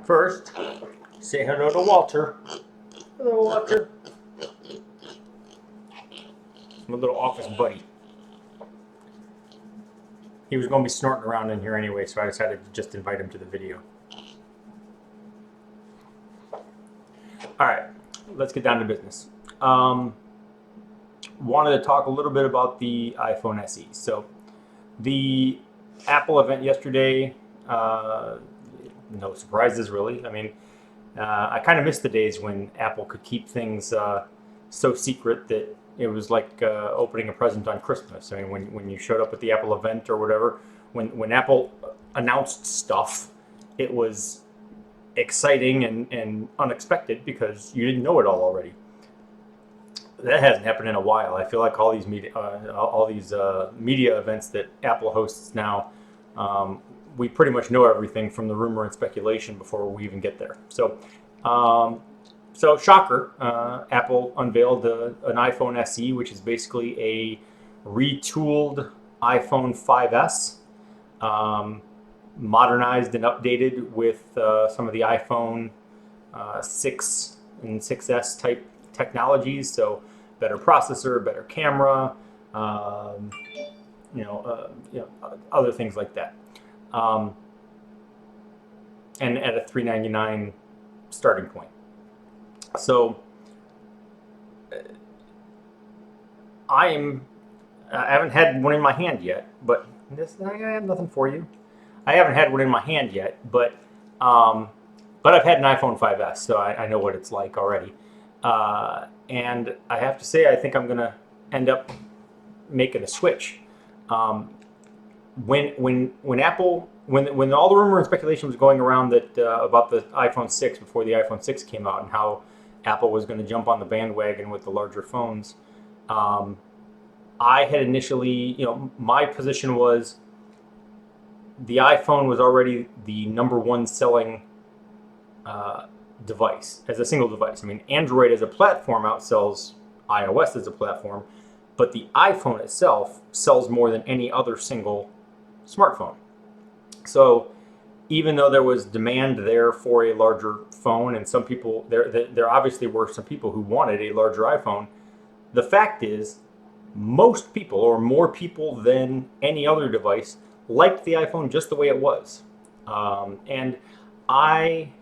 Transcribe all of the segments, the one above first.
First, say hello to Walter. Hello, Walter. My little office buddy. He was going to be snorting around in here anyway, so I decided to just invite him to the video. All right, let's get down to business. Wanted to talk a little bit about the iPhone SE. So the Apple event yesterday, no surprises really. I mean, I kind of missed the days when Apple could keep things so secret that it was like opening a present on Christmas. I mean, when you showed up at the Apple event or whatever, when Apple announced stuff, it was exciting and unexpected because you didn't know it all already. That hasn't happened in a while. I feel like all these media events that Apple hosts now, we pretty much know everything from the rumor and speculation before we even get there. So shocker, Apple unveiled an iPhone SE, which is basically a retooled iPhone 5S, modernized and updated with some of the iPhone 6 and 6S type technologies. So better processor, better camera, other things like that. And at a $399 starting point. So I haven't had one in my hand yet, but I have nothing for you. I haven't had one in my hand yet, but I've had an iPhone 5S, so I know what it's like already. And I have to say, I think I'm gonna end up making a switch. When all the rumor and speculation was going around that about the iPhone 6 before the iPhone 6 came out and how Apple was going to jump on the bandwagon with the larger phones, I had initially, my position was the iPhone was already the #1 selling device as a single device. I mean, Android as a platform outsells iOS as a platform, but the iPhone itself sells more than any other single smartphone. So even though there was demand there for a larger phone, and some people, there obviously were some people who wanted a larger iPhone, the fact is most people, or more people than any other device, liked the iPhone just the way it was. And I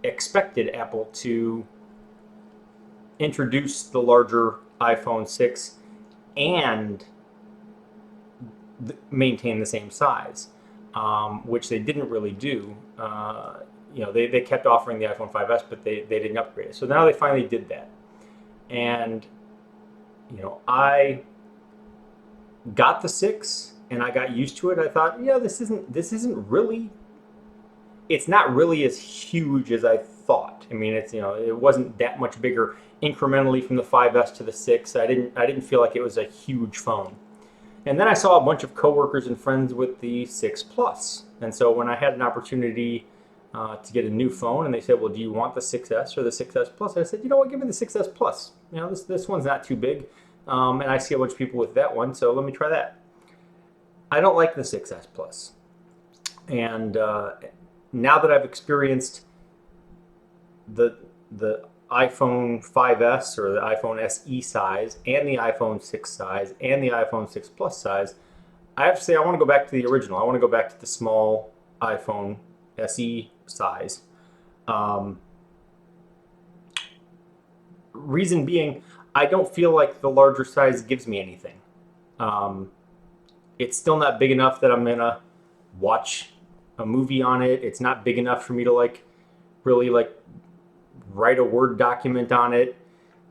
expected Apple to introduce the larger iPhone 6 and maintain the same size, which they didn't really do. They kept offering the iPhone 5S, but they didn't upgrade it. So now they finally did that. And, I got the 6 and I got used to it. I thought, this isn't really, it's not really as huge as I thought. I mean, it wasn't that much bigger incrementally from the 5S to the 6. I didn't feel like it was a huge phone. And then I saw a bunch of coworkers and friends with the 6 Plus. And so when I had an opportunity to get a new phone, and they said, well, do you want the 6S or the 6S Plus? I said, you know what, give me the 6S Plus. This one's not too big. And I see a bunch of people with that one, so let me try that. I don't like the 6S Plus. And now that I've experienced the iPhone 5S or the iPhone SE size and the iPhone 6 size and the iPhone 6 Plus size, I have to say I want to go back to the original. I want to go back to the small iPhone SE size. Reason being, I don't feel like the larger size gives me anything. It's still not big enough that I'm going to watch a movie on it. It's not big enough for me to really write a Word document on it.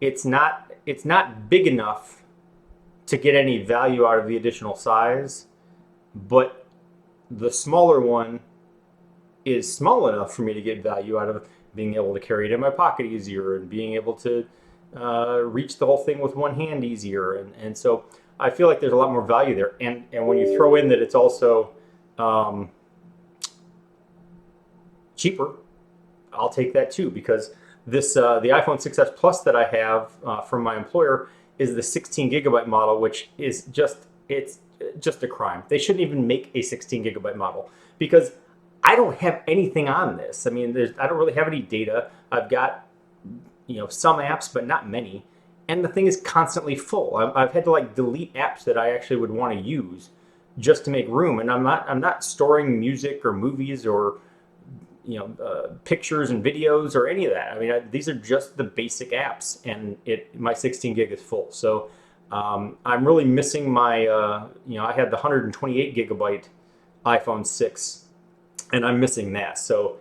It's not big enough to get any value out of the additional size, but the smaller one is small enough for me to get value out of being able to carry it in my pocket easier and being able to reach the whole thing with one hand easier. And so I feel like there's a lot more value there. And when you throw in that it's also cheaper, I'll take that too, because the iPhone 6S Plus that I have from my employer is the 16 gigabyte model, which is it's just a crime. They shouldn't even make a 16 gigabyte model because I don't have anything on this. I mean, I don't really have any data. I've got, some apps, but not many. And the thing is constantly full. I've had to like delete apps that I actually would want to use just to make room. And I'm not storing music or movies or pictures and videos or any of that. I mean, these are just the basic apps, and my 16 gig is full. So I'm really missing my, I had the 128 gigabyte iPhone 6, and I'm missing that. So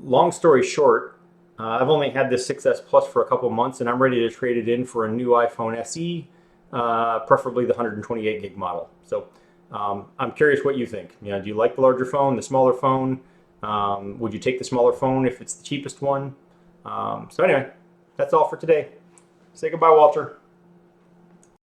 long story short, I've only had this 6S Plus for a couple months, and I'm ready to trade it in for a new iPhone SE, preferably the 128 gig model. So I'm curious what you think. Do you like the larger phone, the smaller phone? Would you take the smaller phone if it's the cheapest one? So anyway, that's all for today. Say goodbye, Walter.